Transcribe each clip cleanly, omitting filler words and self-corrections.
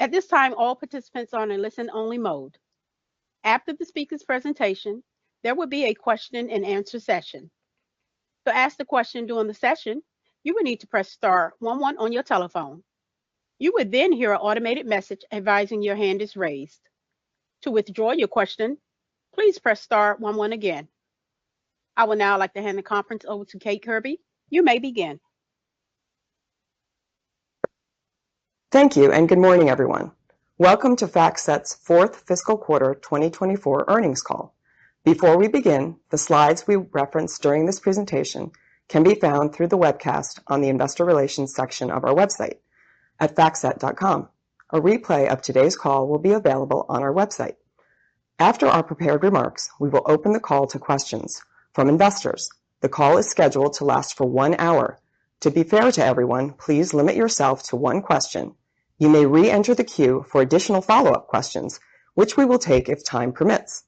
At this time, all participants are in listen-only mode. After the speaker's presentation, there will be a question and answer session. To ask the question during the session, you will need to press star 11 on your telephone. You will then hear an automated message advising your hand is raised. To withdraw your question, please press star 11 again. I would now like to hand the conference over to Kate Kirby. You may begin. Thank you, and good morning, everyone. Welcome to FactSet's fourth fiscal quarter 2024 earnings call. Before we begin, the slides we reference during this presentation can be found through the webcast on the Investor Relations section of our website at factset.com. A replay of today's call will be available on our website. After our prepared remarks, we will open the call to questions from investors. The call is scheduled to last for 1 hour. To be fair to everyone, please limit yourself to one question. You may re-enter the queue for additional follow-up questions, which we will take if time permits.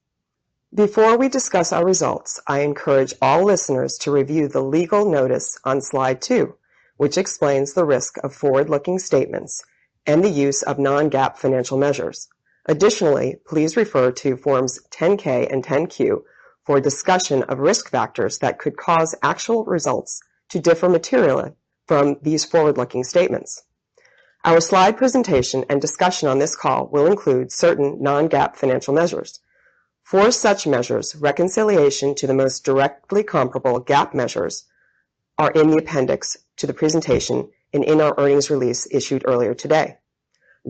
Before we discuss our results, I encourage all listeners to review the legal notice on slide 2, which explains the risk of forward-looking statements and the use of non-GAAP financial measures. Additionally, please refer to Forms 10-K and 10-Q for a discussion of risk factors that could cause actual results to differ materially from these forward-looking statements. Our slide presentation and discussion on this call will include certain non-GAAP financial measures. For such measures, reconciliation to the most directly comparable GAAP measures are in the appendix to the presentation and in our earnings release issued earlier today.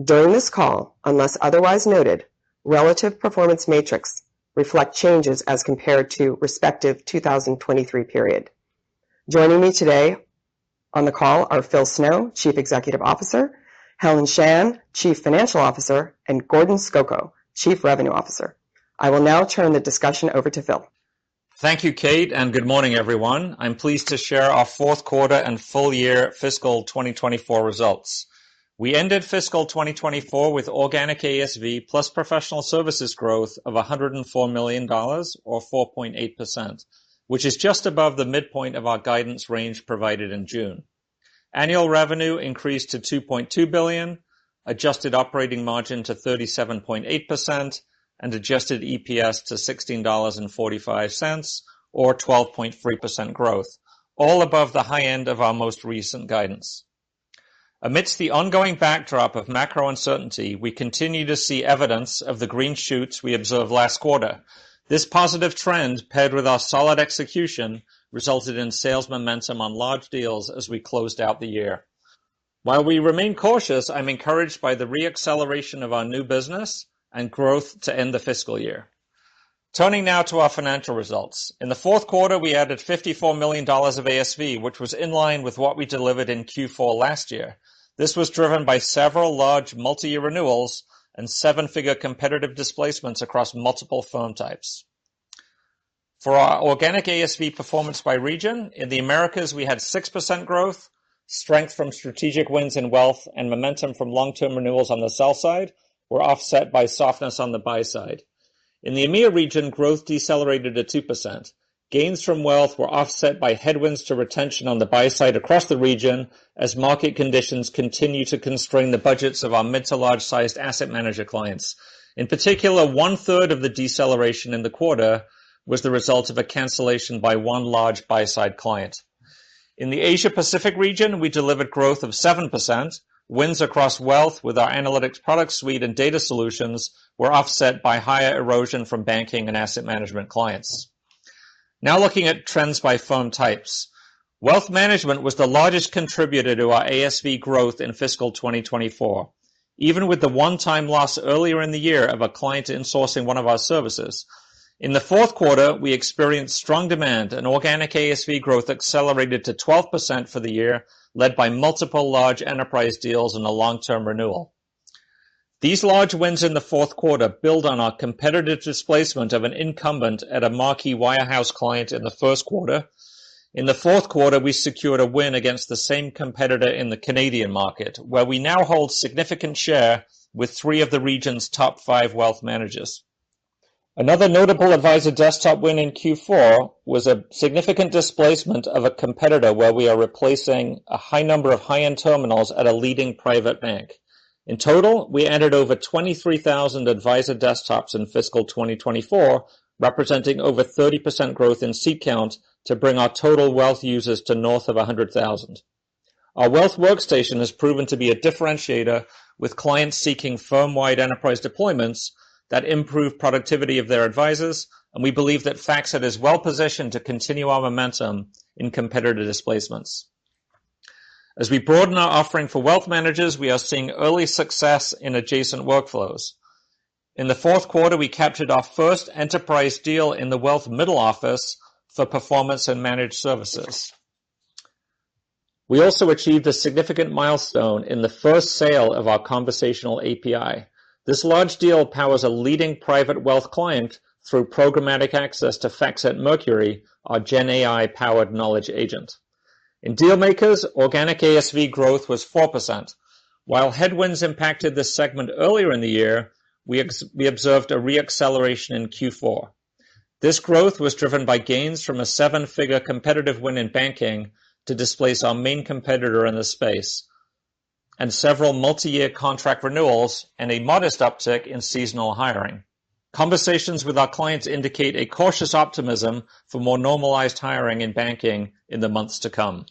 During this call, unless otherwise noted, relative performance metrics reflect changes as compared to respective 2023 period. Joining me today on the call are Phil Snow, Chief Executive Officer, Helen Shan, Chief Financial Officer, and Gordon Skoko, Chief Revenue Officer. I will now turn the discussion over to Phil. Thank you, Kate, and good morning, everyone. I'm pleased to share our fourth quarter and full year fiscal 2024 results. We ended fiscal 2024 with organic ASV plus professional services growth of $104 million, or 4.8%, which is just above the midpoint of our guidance range provided in June. Annual revenue increased to $2.2 billion, adjusted operating margin to 37.8%, and adjusted EPS to $16.45, or 12.3% growth, all above the high end of our most recent guidance. Amidst the ongoing backdrop of macro uncertainty, we continue to see evidence of the green shoots we observed last quarter. This positive trend, paired with our solid execution, resulted in sales momentum on large deals as we closed out the year. While we remain cautious, I'm encouraged by the re-acceleration of our new business and growth to end the fiscal year. Turning now to our financial results. In the fourth quarter, we added $54 million of ASV, which was in line with what we delivered in Q4 last year. This was driven by several large multi-year renewals and seven-figure competitive displacements across multiple firm types. For our organic ASV performance by region, in the Americas we had 6% growth, strength from strategic wins in wealth and momentum from long-term renewals on the sell side were offset by softness on the buy side. In the EMEA region, growth decelerated to 2%. Gains from wealth were offset by headwinds to retention on the buy side across the region as market conditions continue to constrain the budgets of our mid to large-sized asset manager clients. In particular, one-third of the deceleration in the quarter was the result of a cancellation by one large buy-side client. In the Asia-Pacific region, we delivered growth of 7%. Wins across wealth with our analytics product suite and data solutions were offset by higher erosion from banking and asset management clients. Now looking at trends by firm types. Wealth management was the largest contributor to our ASV growth in fiscal 2024. Even with the one-time loss earlier in the year of a client insourcing one of our services, in the fourth quarter, we experienced strong demand and organic ASV growth accelerated to 12% for the year, led by multiple large enterprise deals and a long-term renewal. These large wins in the fourth quarter build on our competitive displacement of an incumbent at a marquee wirehouse client in the first quarter. In the fourth quarter, we secured a win against the same competitor in the Canadian market, where we now hold significant share with 3 of the region's top 5 wealth managers. Another notable advisor desktop win in Q4 was a significant displacement of a competitor where we are replacing a high number of high-end terminals at a leading private bank. In total, we added over 23,000 advisor desktops in fiscal 2024, representing over 30% growth in seat count to bring our total wealth users to north of 100,000. Our Wealth Workstation has proven to be a differentiator with clients seeking firm-wide enterprise deployments that improve productivity of their advisors, and we believe that FactSet is well positioned to continue our momentum in competitor displacements. As we broaden our offering for wealth managers, we are seeing early success in adjacent workflows. In the fourth quarter, we captured our first enterprise deal in the wealth middle office for performance and managed services. We also achieved a significant milestone in the first sale of our conversational API. This large deal powers a leading private wealth client through programmatic access to FactSet Mercury, our Gen AI-powered knowledge agent. In Dealmakers, organic ASV growth was 4%. While headwinds impacted this segment earlier in the year, we observed a re-acceleration in Q4. This growth was driven by gains from a seven-figure competitive win in banking to displace our main competitor in the space, and several multi-year contract renewals and a modest uptick in seasonal hiring. Conversations with our clients indicate a cautious optimism for more normalized hiring in banking in the months to come.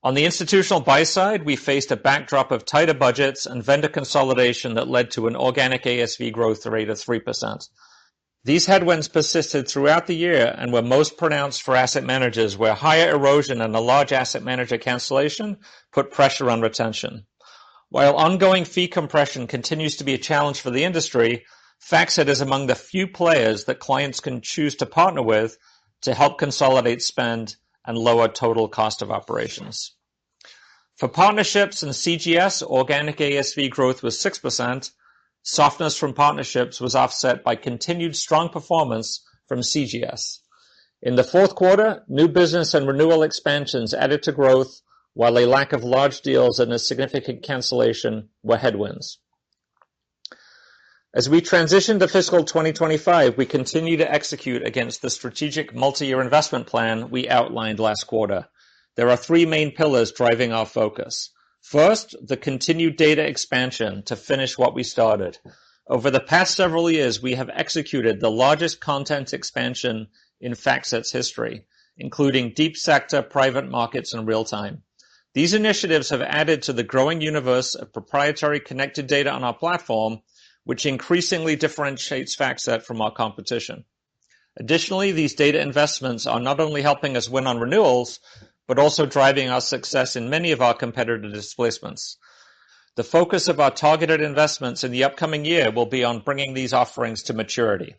On the institutional buy side, we faced a backdrop of tighter budgets and vendor consolidation that led to an organic ASV growth rate of 3%. These headwinds persisted throughout the year and were most pronounced for asset managers, where higher erosion and a large asset manager cancellation put pressure on retention. While ongoing fee compression continues to be a challenge for the industry, FactSet is among the few players that clients can choose to partner with to help consolidate spend and lower total cost of operations. For partnerships and CGS, organic ASV growth was 6%. Softness from partnerships was offset by continued strong performance from CGS. In the fourth quarter, new business and renewal expansions added to growth, while a lack of large deals and a significant cancellation were headwinds. As we transition to fiscal 2025, we continue to execute against the strategic multi-year investment plan we outlined last quarter. There are three main pillars driving our focus. First, the continued data expansion to finish what we started. Over the past several years, we have executed the largest content expansion in FactSet's history, including deep sector, private markets, and real-time. These initiatives have added to the growing universe of proprietary connected data on our platform, which increasingly differentiates FactSet from our competition. Additionally, these data investments are not only helping us win on renewals, but also driving our success in many of our competitor displacements. The focus of our targeted investments in the upcoming year will be on bringing these offerings to maturity.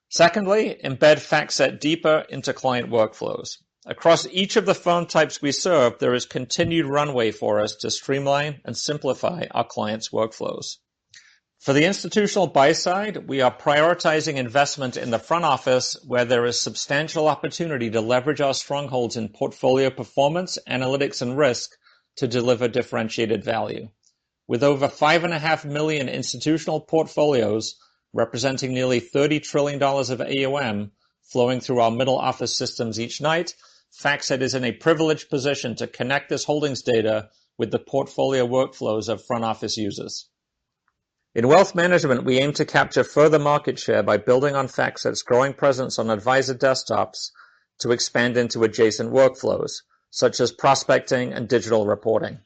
Secondly, embed FactSet deeper into client workflows. Across each of the firm types we serve, there is continued runway for us to streamline and simplify our clients' workflows. For the institutional buy side, we are prioritizing investment in the front office where there is substantial opportunity to leverage our strongholds in portfolio performance, analytics, and risk to deliver differentiated value. With over 5.5 million institutional portfolios representing nearly $30 trillion of AUM flowing through our middle office systems each night, FactSet is in a privileged position to connect this holdings data with the portfolio workflows of front office users. In wealth management, we aim to capture further market share by building on FactSet's growing presence on advisor desktops to expand into adjacent workflows, such as prospecting and digital reporting.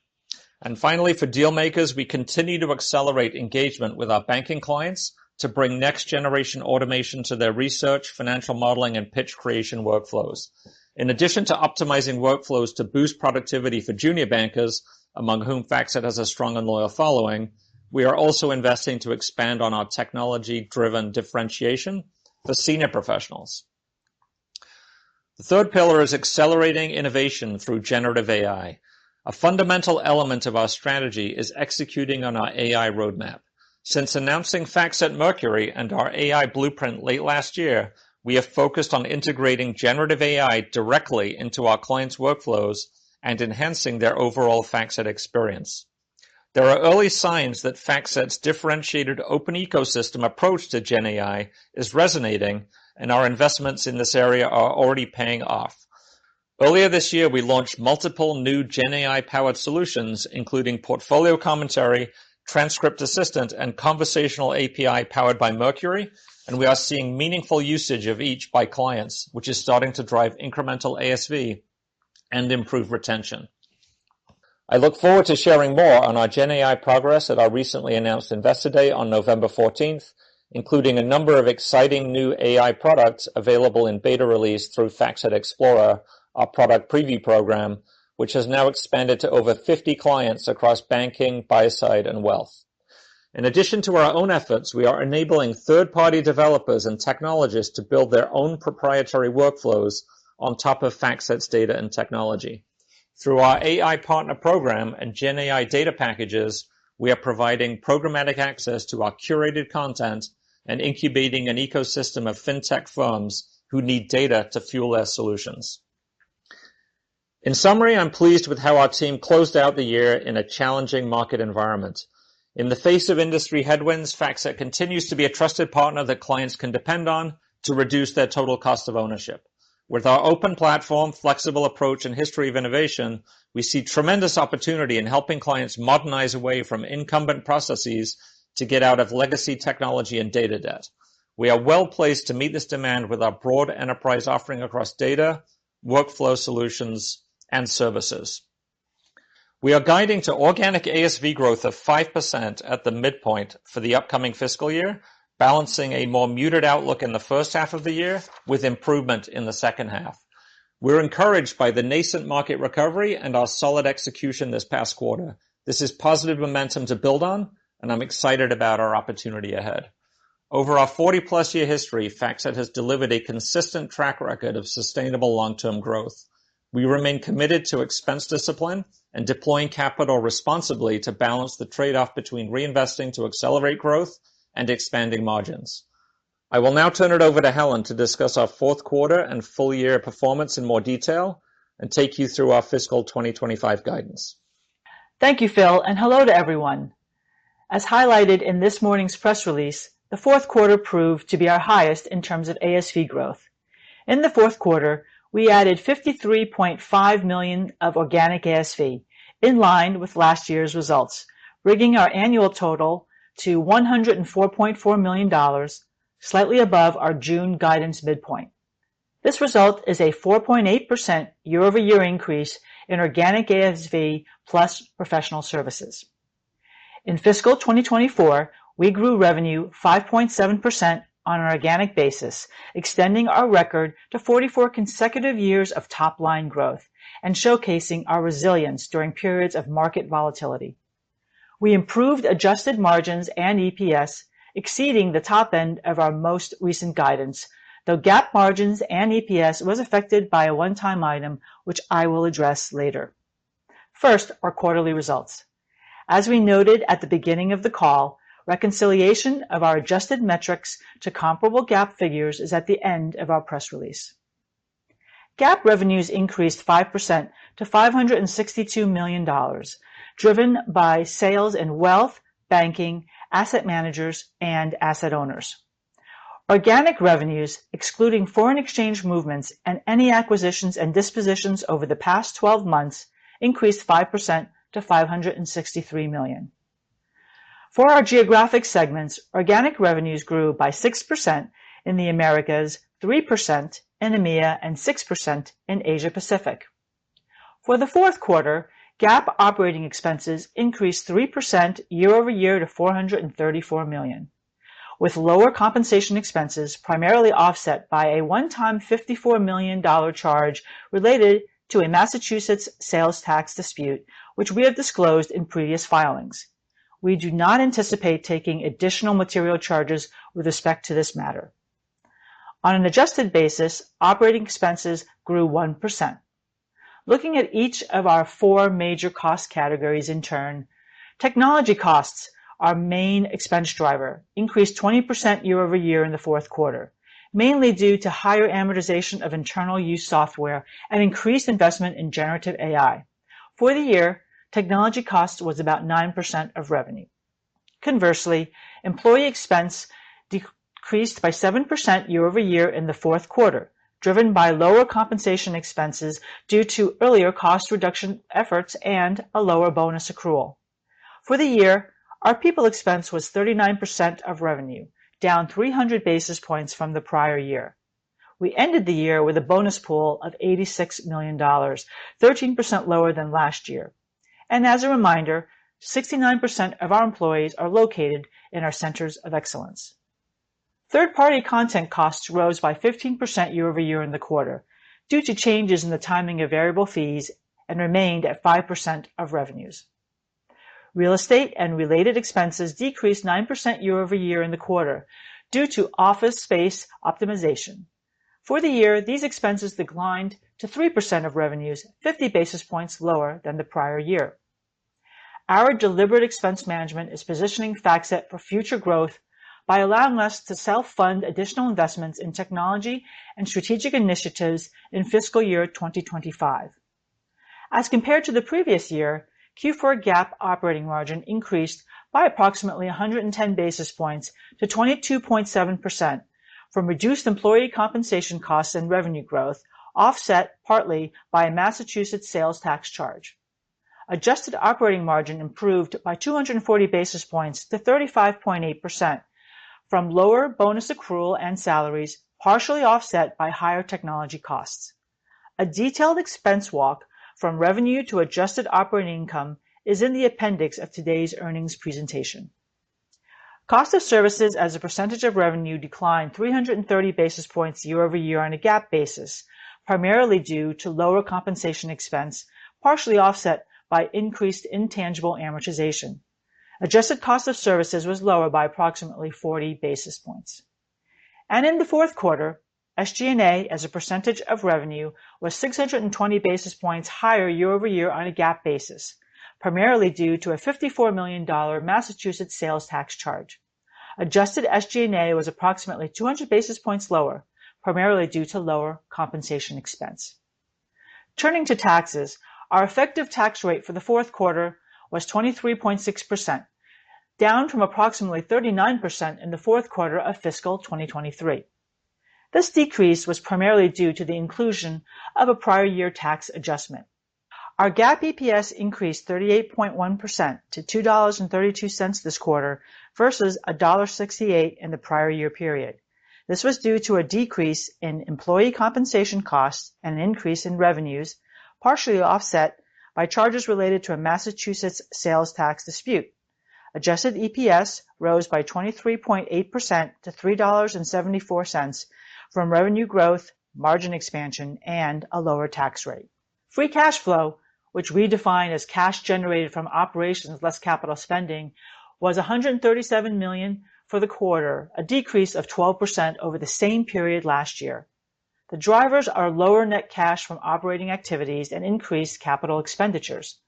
And finally, for Dealmakers, we continue to accelerate engagement with our banking clients to bring next-generation automation to their research, financial modeling, and pitch creation workflows. In addition to optimizing workflows to boost productivity for junior bankers, among whom FactSet has a strong and loyal following, we are also investing to expand on our technology-driven differentiation for senior professionals. The third pillar is accelerating innovation through generative AI. A fundamental element of our strategy is executing on our AI roadmap. Since announcing FactSet Mercury and our AI blueprint late last year, we have focused on integrating generative AI directly into our clients' workflows and enhancing their overall FactSet experience. There are early signs that FactSet's differentiated open ecosystem approach to Gen AI is resonating, and our investments in this area are already paying off. Earlier this year, we launched multiple new GenAI-powered solutions, including Portfolio Commentary, Transcript Assistant, and Conversational API powered by Mercury, and we are seeing meaningful usage of each by clients, which is starting to drive incremental ASV and improve retention. I look forward to sharing more on our GenAI progress at our recently announced Investor Day on November 14th, including a number of exciting new AI products available in beta release through FactSet Explorer, our product preview program, which has now expanded to over 50 clients across banking, buy-side, and wealth. In addition to our own efforts, we are enabling third-party developers and technologists to build their own proprietary workflows on top of FactSet's data and technology. Through our AI Partner Program and GenAI data packages, we are providing programmatic access to our curated content and incubating an ecosystem of fintech firms who need data to fuel their solutions. In summary, I'm pleased with how our team closed out the year in a challenging market environment. In the face of industry headwinds, FactSet continues to be a trusted partner that clients can depend on to reduce their total cost of ownership. With our open platform, flexible approach, and history of innovation, we see tremendous opportunity in helping clients modernize away from incumbent processes to get out of legacy technology and data debt. We are well placed to meet this demand with our broad enterprise offering across data, workflow solutions, and services. We are guiding to organic ASV growth of 5% at the midpoint for the upcoming fiscal year, balancing a more muted outlook in the first half of the year with improvement in the second half. We're encouraged by the nascent market recovery and our solid execution this past quarter. This is positive momentum to build on, and I'm excited about our opportunity ahead. Over our 40-plus year history, FactSet has delivered a consistent track record of sustainable long-term growth. We remain committed to expense discipline and deploying capital responsibly to balance the trade-off between reinvesting to accelerate growth and expanding margins. I will now turn it over to Helen to discuss our fourth quarter and full year performance in more detail and take you through our fiscal 2025 guidance. Thank you, Phil, and hello to everyone. As highlighted in this morning's press release, the fourth quarter proved to be our highest in terms of ASV growth. In the fourth quarter, we added $53.5 million of organic ASV, in line with last year's results, bringing our annual total to $104.4 million, slightly above our June guidance midpoint. This result is a 4.8% year-over-year increase in organic ASV plus professional services. In fiscal 2024, we grew revenue 5.7% on an organic basis, extending our record to 44 consecutive years of top-line growth and showcasing our resilience during periods of market volatility. We improved adjusted margins and EPS, exceeding the top end of our most recent guidance, though GAAP margins and EPS was affected by a one-time item, which I will address later. First, our quarterly results. As we noted at the beginning of the call, reconciliation of our adjusted metrics to comparable GAAP figures is at the end of our press release. GAAP revenues increased 5% to $562 million, driven by sales in wealth, banking, asset managers, and asset owners. Organic revenues, excluding foreign exchange movements and any acquisitions and dispositions over the past 12 months, increased 5% to $563 million. For our geographic segments, organic revenues grew by 6% in the Americas, 3% in EMEA, and 6% in Asia Pacific. For the fourth quarter, GAAP operating expenses increased 3% year-over-year to $434 million, with lower compensation expenses primarily offset by a one-time $54 million charge related to a Massachusetts sales tax dispute, which we have disclosed in previous filings. We do not anticipate taking additional material charges with respect to this matter. On an adjusted basis, operating expenses grew 1%. Looking at each of our four major cost categories in turn, technology costs, our main expense driver, increased 20% year-over-year in the fourth quarter, mainly due to higher amortization of internal use software and increased investment in generative AI. For the year, technology cost was about 9% of revenue. Conversely, employee expense decreased by 7% year-over-year in the fourth quarter, driven by lower compensation expenses due to earlier cost reduction efforts and a lower bonus accrual. For the year, our people expense was 39% of revenue, down 300 basis points from the prior year. We ended the year with a bonus pool of $86 million, 13% lower than last year. And as a reminder, 69% of our employees are located in our centers of excellence. Third-party content costs rose by 15% year-over-year in the quarter due to changes in the timing of variable fees and remained at 5% of revenues. Real estate and related expenses decreased 9% year-over-year in the quarter due to office space optimization. For the year, these expenses declined to 3% of revenues, 50 basis points lower than the prior year. Our deliberate expense management is positioning FactSet for future growth by allowing us to self-fund additional investments in technology and strategic initiatives in fiscal year 2025. As compared to the previous year, Q4 GAAP operating margin increased by approximately 110 basis points to 22.7%, from reduced employee compensation costs and revenue growth, offset partly by a Massachusetts sales tax charge. Adjusted operating margin improved by 240 basis points to 35.8%, from lower bonus accrual and salaries, partially offset by higher technology costs. A detailed expense walk from revenue to adjusted operating income is in the appendix of today's earnings presentation. Cost of services as a percentage of revenue declined 330 basis points year-over-year on a GAAP basis, primarily due to lower compensation expense, partially offset by increased intangible amortization. Adjusted cost of services was lower by approximately 40 basis points. And in the fourth quarter, SG&A as a percentage of revenue was 620 basis points higher year-over-year on a GAAP basis, primarily due to a $54 million Massachusetts sales tax charge. Adjusted SG&A was approximately 200 basis points lower, primarily due to lower compensation expense. Turning to taxes, our effective tax rate for the fourth quarter was 23.6%, down from approximately 39% in the fourth quarter of fiscal 2023. This decrease was primarily due to the inclusion of a prior year tax adjustment. Our GAAP EPS increased 38.1% to $2.32 this quarter versus $1.68 in the prior year period. This was due to a decrease in employee compensation costs and an increase in revenues, partially offset by charges related to a Massachusetts sales tax dispute. Adjusted EPS rose by 23.8% to $3.74 from revenue growth, margin expansion, and a lower tax rate. Free cash flow, which we define as cash generated from operations less capital spending, was $137 million for the quarter, a decrease of 12% over the same period last year. The drivers are lower net cash from operating activities and increased capital expenditures.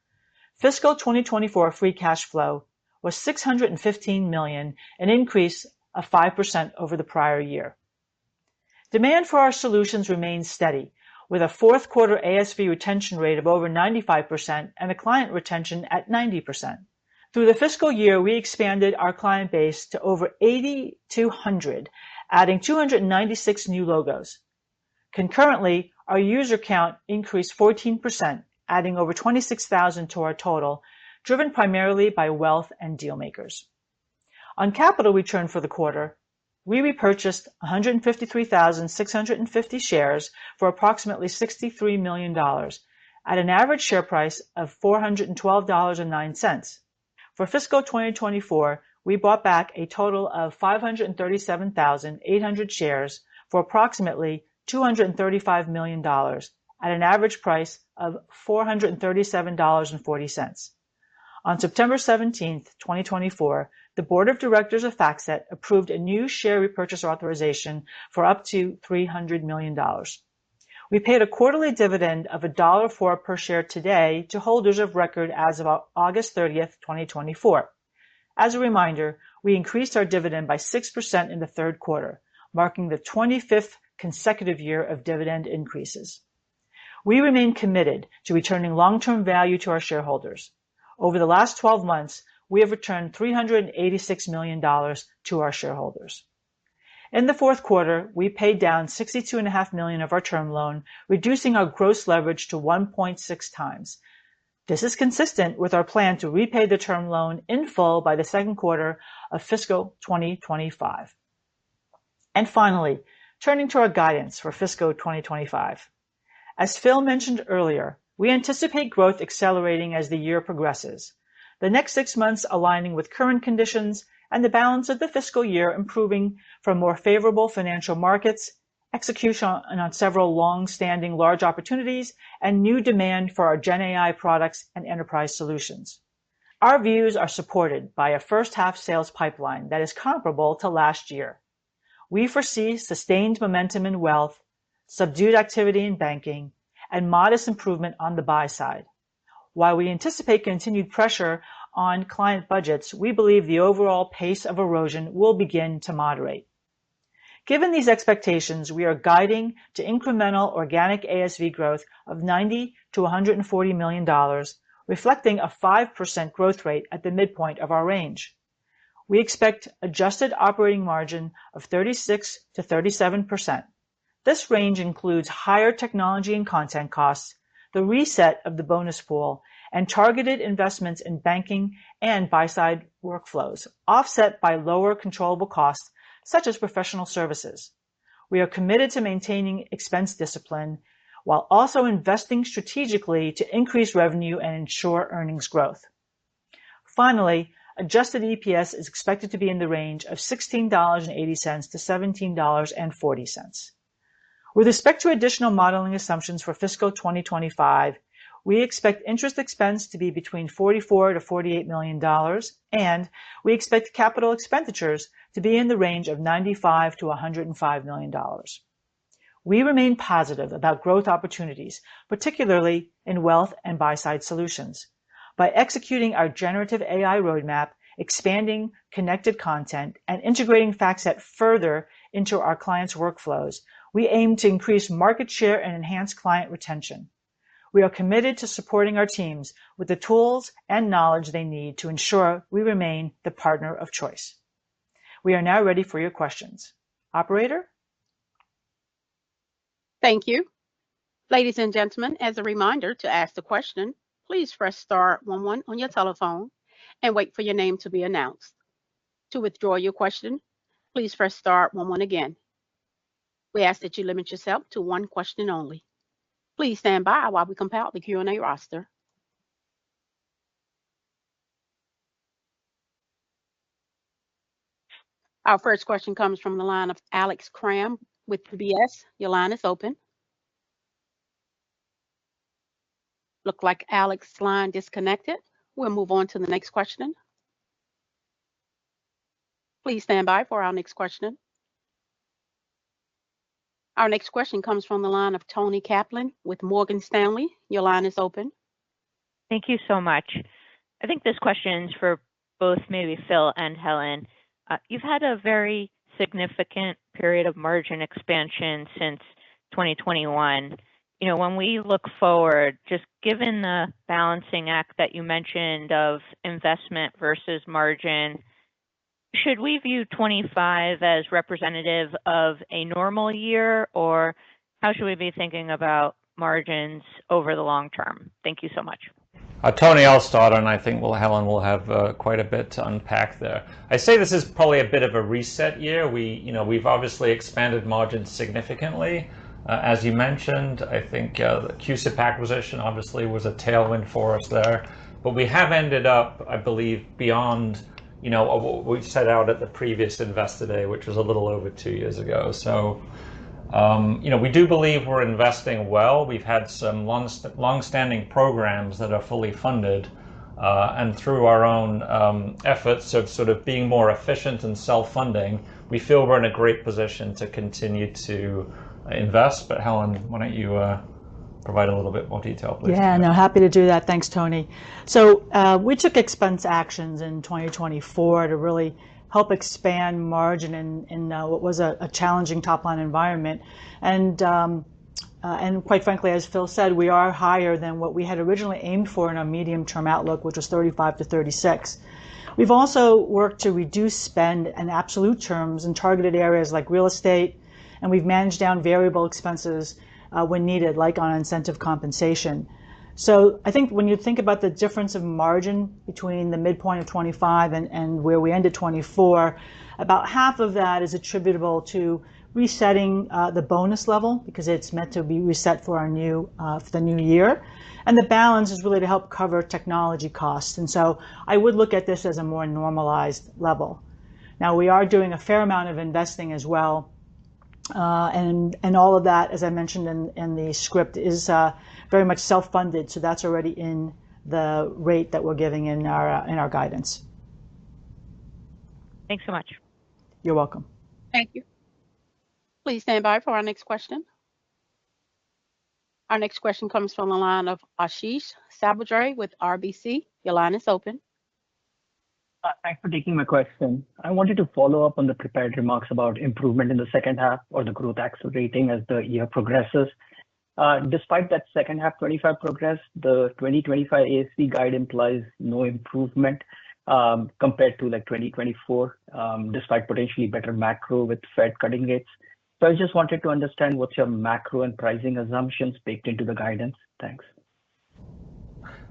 Fiscal 2024 free cash flow was $615 million, an increase of 5% over the prior year. Demand for our solutions remains steady, with a fourth quarter ASV retention rate of over 95% and a client retention at 90%. Through the fiscal year, we expanded our client base to over 8,200, adding 296 new logos. Concurrently, our user count increased 14%, adding over 26,000 to our total, driven primarily by wealth and dealmakers. On capital return for the quarter, we repurchased 153,650 shares for approximately $63 million at an average share price of $412.09. For fiscal 2024, we bought back a total of 537,800 shares for approximately $235 million at an average price of $437.40. On September 17, 2024, the Board of Directors of FactSet approved a new share repurchase authorization for up to $300 million. We paid a quarterly dividend of $1.04 per share today to holders of record as of August 30, 2024. As a reminder, we increased our dividend by 6% in the third quarter, marking the 25th consecutive year of dividend increases. We remain committed to returning long-term value to our shareholders. Over the last 12 months, we have returned $386 million to our shareholders. In the fourth quarter, we paid down $62.5 million of our term loan, reducing our gross leverage to 1.6 times. This is consistent with our plan to repay the term loan in full by the second quarter of fiscal 2025. And finally, turning to our guidance for fiscal 2025. As Phil mentioned earlier, we anticipate growth accelerating as the year progresses, the next 6 months aligning with current conditions and the balance of the fiscal year improving from more favorable financial markets, execution on several long-standing large opportunities, and new demand for our GenAI products and enterprise solutions. Our views are supported by a first-half sales pipeline that is comparable to last year. We foresee sustained momentum in wealth, subdued activity in banking, and modest improvement on the buy side. While we anticipate continued pressure on client budgets, we believe the overall pace of erosion will begin to moderate. Given these expectations, we are guiding to incremental organic ASV growth of $90 to $140 million, reflecting a 5% growth rate at the midpoint of our range. We expect adjusted operating margin of 36 to 37%. This range includes higher technology and content costs, the reset of the bonus pool, and targeted investments in banking and buy-side workflows, offset by lower controllable costs such as professional services. We are committed to maintaining expense discipline while also investing strategically to increase revenue and ensure earnings growth. Finally, adjusted EPS is expected to be in the range of $16.80 to $17.40. With respect to additional modeling assumptions for fiscal 2025, we expect interest expense to be between $44 to $48 million, and we expect capital expenditures to be in the range of $95 to $105 million. We remain positive about growth opportunities, particularly in wealth and buy-side solutions. By executing our generative AI roadmap, expanding connected content, and integrating FactSet further into our clients' workflows, we aim to increase market share and enhance client retention. We are committed to supporting our teams with the tools and knowledge they need to ensure we remain the partner of choice. We are now ready for your questions. Operator? Thank you. Ladies and gentlemen, as a reminder to ask the question, please press star 11 on your telephone and wait for your name to be announced. To withdraw your question, please press star 11 again. We ask that you limit yourself to one question only. Please stand by while we compile the Q&A roster. Our first question comes from the line of Alex Kramm with UBS. Your line is open. Look like Alex's line disconnected. We'll move on to the next question. Please stand by for our next question. Our next question comes from the line of Toni Kaplan with Morgan Stanley. Your line is open. Thank you so much. I think this question is for both maybe Phil and Helen. You've had a very significant period of margin expansion since 2021. When we look forward, just given the balancing act that you mentioned of investment versus margin, should we view 25 as representative of a normal year, or how should we be thinking about margins over the long term? Thank you so much. Tony, I'll start, and I think Helen will have quite a bit to unpack there. I say this is probably a bit of a reset year. We've obviously expanded margins significantly. As you mentioned, I think the QSIP acquisition obviously was a tailwind for us there, but we have ended up, I believe, beyond what we set out at the previous Investor Day, which was a little over 2 years ago. So, we do believe we're investing well. We've had some long-standing programs that are fully funded, and through our own efforts of sort of being more efficient and self-funding, we feel we're in a great position to continue to invest. But Helen, why don't you provide a little bit more detail, please? Yeah, no, happy to do that. Thanks, Tony. So we took expense actions in 2024 to really help expand margin in what was a challenging top-line environment. And quite frankly, as Phil said, we are higher than what we had originally aimed for in our medium-term outlook, which was 35 to 36. We've also worked to reduce spend in absolute terms in targeted areas like real estate, and we've managed down variable expenses when needed, like on incentive compensation. So I think when you think about the difference of margin between the midpoint of 25 and where we ended 24, about half of that is attributable to resetting the bonus level because it's meant to be reset for for the new year. And the balance is really to help cover technology costs. And so I would look at this as a more normalized level. Now we are doing a fair amount of investing as well. And all of that, as I mentioned in the script, is very much self-funded. So that's already in the rate that we're giving in our guidance. Thanks so much. You're welcome. Thank you. Please stand by for our next question. Our next question comes from the line of Ashish Sabadra with RBC. Your line is open. Thanks for taking my question. I wanted to follow up on the prepared remarks about improvement in the second half or the growth accelerating as the year progresses. Despite that second half 25 progress, the 2025 ASV guide implies no improvement compared to like 2024, despite potentially better macro with Fed cutting rates. So I just wanted to understand what's your macro and pricing assumptions baked into the guidance. Thanks.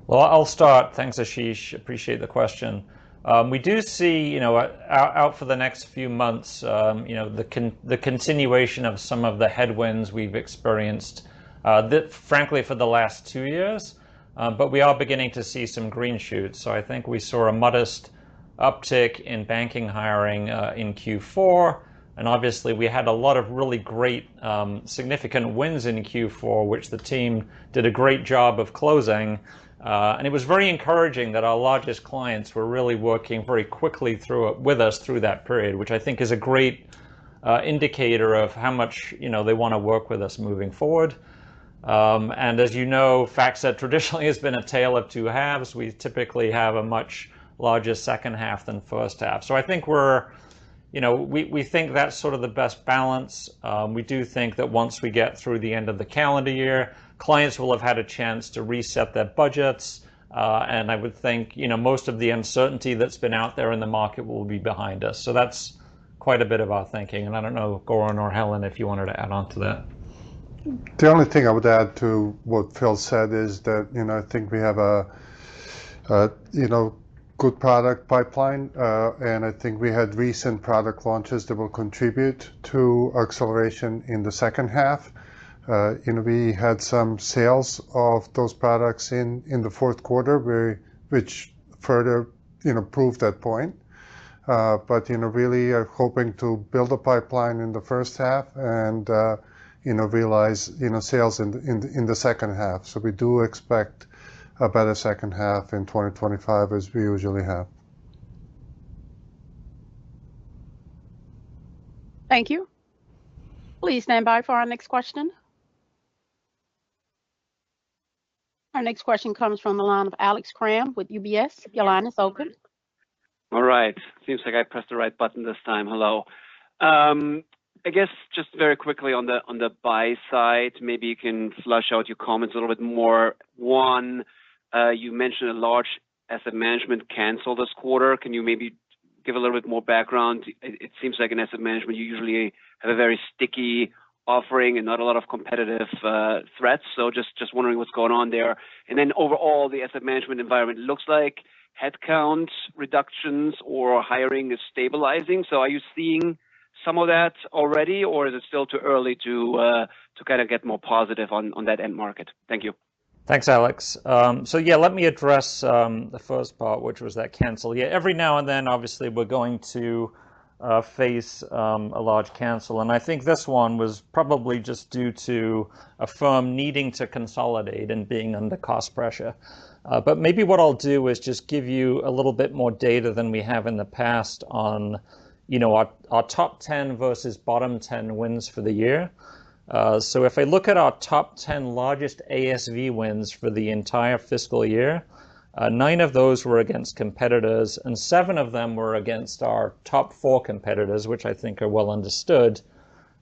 Well, I'll start. Thanks, Ashish. Appreciate the question. We do see, out for the next few months, the continuation of some of the headwinds we've experienced, frankly, for the last 2 years. But we are beginning to see some green shoots. So I think we saw a modest uptick in banking hiring in Q4. And obviously, we had a lot of really great, significant wins in Q4, which the team did a great job of closing. And it was very encouraging that our largest clients were really working very quickly with us through that period, which I think is a great indicator of how much they want to work with us moving forward. And as you know, FactSet traditionally has been a tale of two halves. We typically have a much larger second half than first half. So I think we think that's sort of the best balance. We do think that once we get through the end of the calendar year, clients will have had a chance to reset their budgets. And I would think, most of the uncertainty that's been out there in the market will be behind us. So that's quite a bit of our thinking. And I don't know, Goran or Helen, if you wanted to add on to that. The only thing I would add to what Phil said is that, I think we have a good product pipeline, and I think we had recent product launches that will contribute to acceleration in the second half. We had some sales of those products in the fourth quarter, which further, proved that point. But, really are hoping to build a pipeline in the first half and, realize, sales in the second half. So we do expect a better second half in 2025 as we usually have. Thank you. Please stand by for our next question. Our next question comes from the line of Alex Kramm with UBS. Your line is open. All right. Seems like I pressed the right button this time. Hello. I guess just very quickly on the buy side, maybe you can flush out your comments a little bit more. One, you mentioned a large asset management cancel this quarter. Can you maybe give a little bit more background? It seems like in asset management, you usually have a very sticky offering and not a lot of competitive threats. So just wondering what's going on there. And then overall, the asset management environment looks like headcount reductions or hiring is stabilizing. So are you seeing some of that already, or is it still too early to kind of get more positive on that end market? Thank you. Thanks, Alex. So yeah, let me address the first part, which was that cancel. Yeah, every now and then, obviously, we're going to face a large cancel. And I think this one was probably just due to a firm needing to consolidate and being under cost pressure. But maybe what I'll do is just give you a little bit more data than we have in the past on our top 10 versus bottom 10 wins for the year. So if I look at our top 10 largest ASV wins for the entire fiscal year, 9 of those were against competitors, and 7 of them were against our top 4 competitors, which I think are well understood.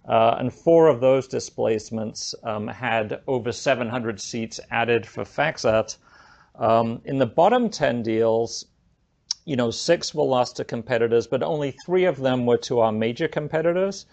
And 4 of those displacements had over 700 seats added for FactSet. In the bottom 10 deals, 6 were lost to competitors, but only 3 of them were to our major competitors.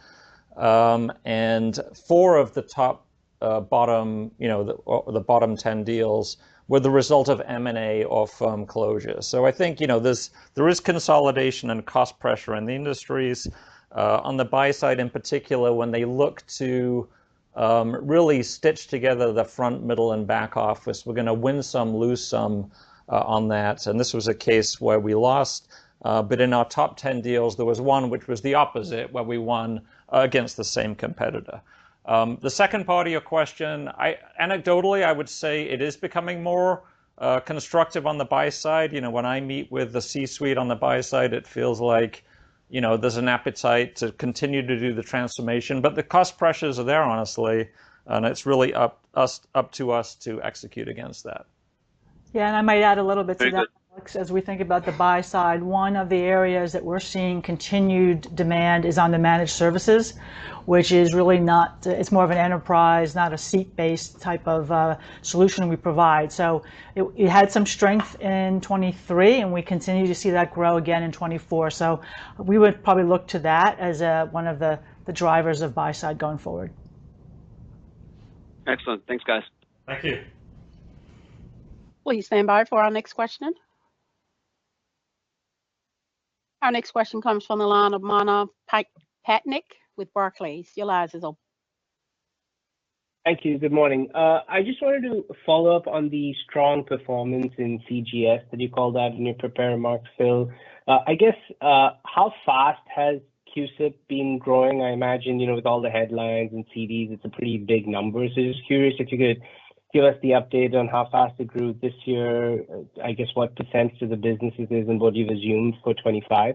And 4 of the top bottom, the bottom 10 deals were the result of M&A or firm closure. So I think, there is consolidation and cost pressure in the industries. On the buy side in particular, when they look to really stitch together the front, middle, and back office, we're going to win some, lose some on that. And this was a case where we lost. But in our top 10 deals, there was one which was the opposite, where we won against the same competitor. The second part of your question, anecdotally, I would say it is becoming more constructive on the buy side. When I meet with the C-suite on the buy side, it feels like, there's an appetite to continue to do the transformation. But the cost pressures are there, honestly, and it's really up to us to execute against that. Yeah, and I might add a little bit to that, Alex, as we think about the buy side. One of the areas that we're seeing continued demand is on the managed services, which is really not, it's more of an enterprise, not a seat-based type of solution we provide. So it had some strength in 23, and we continue to see that grow again in 24. So we would probably look to that as one of the drivers of buy side going forward. Excellent. Thanks, guys. Thank you. Please stand by for our next question. Our next question comes from the line of Manav Patnaik with Barclays. Your line is open. Thank you. Good morning. I just wanted to follow up on the strong performance in CGS that you called out in your prepared remarks, Phil. I guess, how fast has QSIP been growing? I imagine, with all the headlines and CDs, it's a pretty big number. So just curious if you could give us the update on how fast it grew this year, I guess what percent of the business it is and what you've assumed for 25.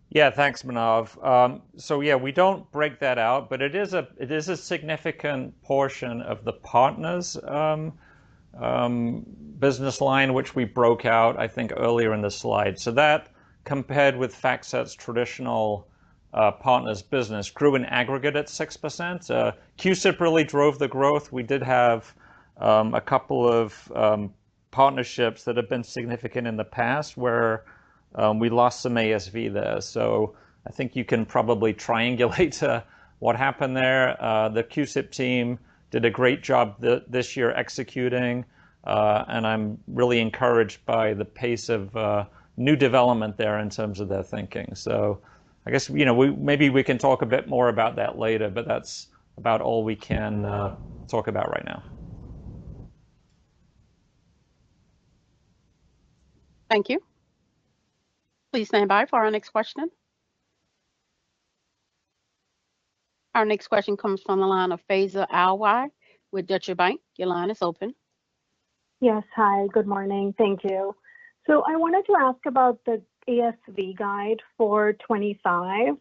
Yeah, thanks, Manav. So yeah, we don't break that out, but it is a significant portion of the partners business line, which we broke out, I think, earlier in the slide. So that, compared with FactSet's traditional partners business, grew in aggregate at 6%. QSIP really drove the growth. We did have a couple of partnerships that have been significant in the past where we lost some ASV there. So I think you can probably triangulate what happened there. The QSIP team did a great job this year executing, and I'm really encouraged by the pace of new development there in terms of their thinking. So I guess, maybe we can talk a bit more about that later, but that's about all we can talk about right now. Thank you. Please stand by for our next question. Our next question comes from the line of Faiza Alwy with Deutsche Bank. Your line is open. Yes, hi, good morning. Thank you. So I wanted to ask about the ASV guide for 25.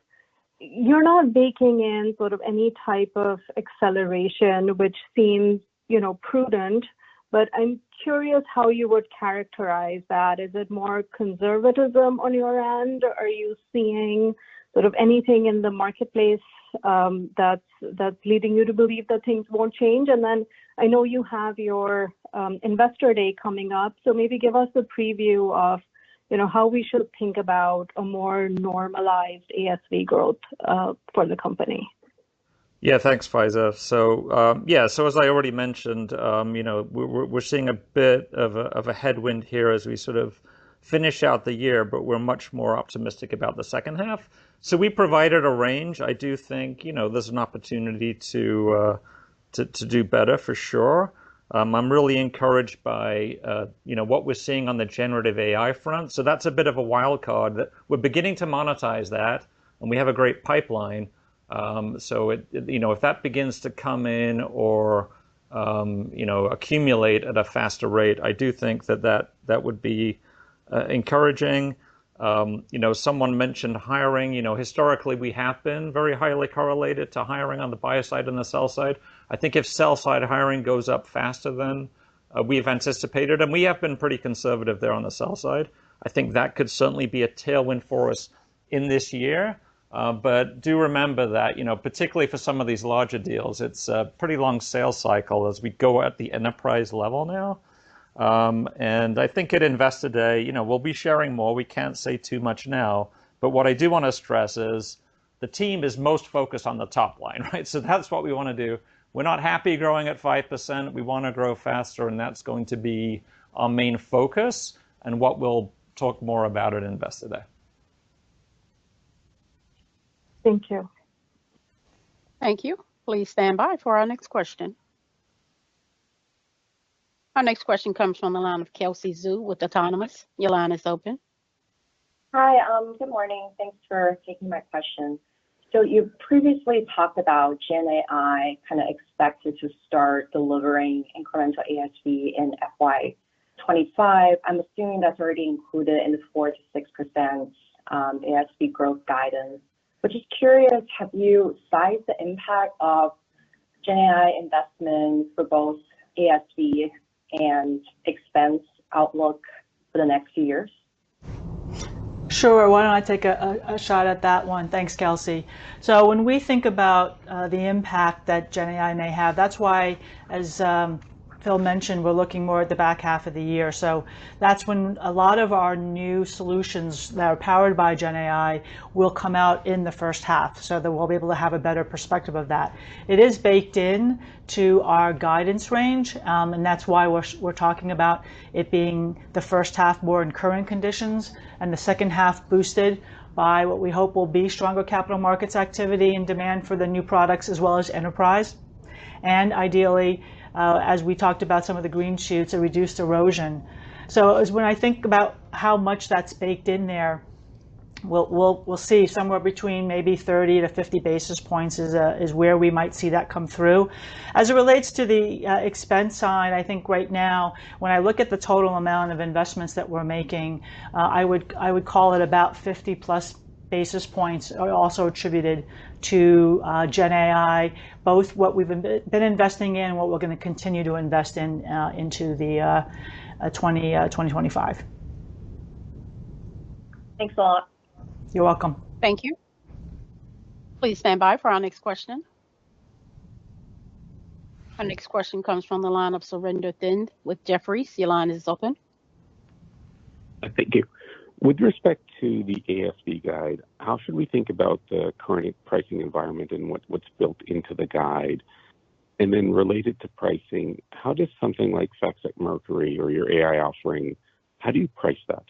You're not baking in sort of any type of acceleration, which seems, prudent, but I'm curious how you would characterize that. Is it more conservatism on your end? Are you seeing sort of anything in the marketplace that's leading you to believe that things won't change? And then I know you have your investor day coming up, so maybe give us a preview of how we should think about a more normalized ASV growth for the company. Yeah, thanks, Faiza. So as I already mentioned, we're seeing a bit of a headwind here as we sort of finish out the year, but we're much more optimistic about the second half. So we provided a range. I do think, there's an opportunity to do better for sure. I'm really encouraged by, what we're seeing on the generative AI front. So that's a bit of a wild card that we're beginning to monetize that, and we have a great pipeline. So if that begins to come in or, accumulate at a faster rate, I do think that would be encouraging. Someone mentioned hiring. Historically, we have been very highly correlated to hiring on the buy side and the sell side. I think if sell side hiring goes up faster than we've anticipated, and we have been pretty conservative there on the sell side, I think that could certainly be a tailwind for us in this year. But do remember that, particularly for some of these larger deals, it's a pretty long sales cycle as we go at the enterprise level now. And I think at Investor Day, we'll be sharing more. We can't say too much now. But what I do want to stress is the team is most focused on the top line, right? So that's what we want to do. We're not happy growing at 5%. We want to grow faster, and that's going to be our main focus and what we'll talk more about at Investor Day. Thank you. Thank you. Please stand by for our next question. Our next question comes from the line of Kelsey Zhu with Autonomous. Your line is open. Hi, good morning. Thanks for taking my question. So you previously talked about Gen AI kind of expected to start delivering incremental ASV in FY25. I'm assuming that's already included in the 4 to 6% ASV growth guidance. But just curious, have you sized the impact of Gen AI investments for both ASV and expense outlook for the next few years? Sure. Why don't I take a shot at that one? Thanks, Kelsey. So when we think about the impact that Gen AI may have, that's why, as Phil mentioned, we're looking more at the back half of the year. So that's when a lot of our new solutions that are powered by Gen AI will come out in the first half, so that we'll be able to have a better perspective of that. It is baked in to our guidance range, and that's why we're talking about it being the first half more in current conditions and the second half boosted by what we hope will be stronger capital markets activity and demand for the new products as well as enterprise. And ideally, as we talked about some of the green shoots, a reduced erosion. So as when I think about how much that's baked in there, we'll see somewhere between maybe 30 to 50 basis points is where we might see that come through. As it relates to the expense side, I think right now, when I look at the total amount of investments that we're making, I would call it about 50 plus basis points are also attributed to Gen AI, both what we've been investing in and what we're going to continue to invest in into the 2025. Thanks a lot. You're welcome. Thank you. Please stand by for our next question. Our next question comes from the line of Surinder Thind with Jefferies. Your line is open. Thank you. With respect to the ASV guide, how should we think about the current pricing environment and what's built into the guide? And then related to pricing, how does something like FactSet Mercury or your AI offering, how do you price that?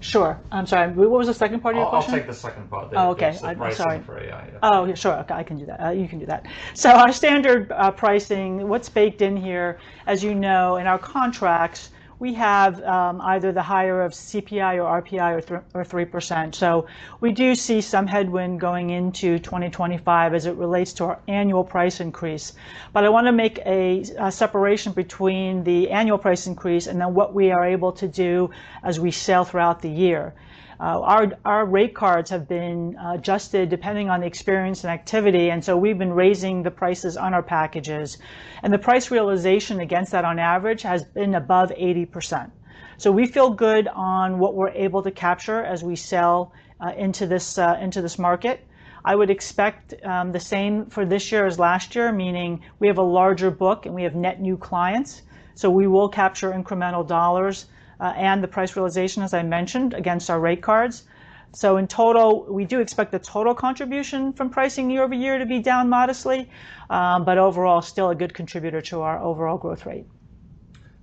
Sure. I'm sorry. What was the second part of your question? I'll take the second part. Oh, okay. I'm sorry. For AI. Yeah. Oh, yeah, sure. Okay, I can do that. You can do that. So our standard pricing, what's baked in here, as you know, in our contracts, we have either the higher of CPI or RPI or 3%. So we do see some headwind going into 2025 as it relates to our annual price increase. But I want to make a separation between the annual price increase and then what we are able to do as we sell throughout the year. Our rate cards have been adjusted depending on the experience and activity, and so we've been raising the prices on our packages. And the price realization against that on average has been above 80%. So we feel good on what we're able to capture as we sell into this market. I would expect the same for this year as last year, meaning we have a larger book and we have net new clients. So we will capture incremental dollars and the price realization, as I mentioned, against our rate cards. So in total, we do expect the total contribution from pricing year over year to be down modestly, but overall still a good contributor to our overall growth rate.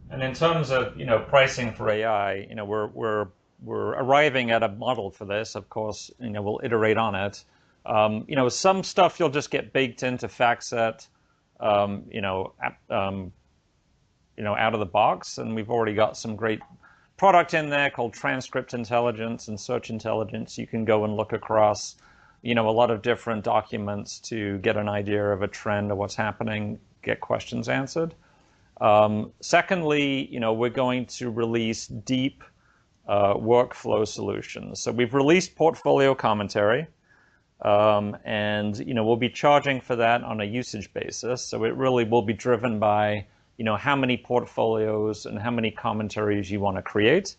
And in terms of pricing for AI, we're arriving at a model for this. Of course, we'll iterate on it. Some stuff you'll just get baked into FactSet, out of the box, and we've already got some great product in there called Transcript Intelligence and Search Intelligence. You can go and look across, a lot of different documents to get an idea of a trend or what's happening, get questions answered. Secondly, we're going to release deep workflow solutions. So we've released portfolio commentary, and we'll be charging for that on a usage basis. So it really will be driven by how many portfolios and how many commentaries you want to create.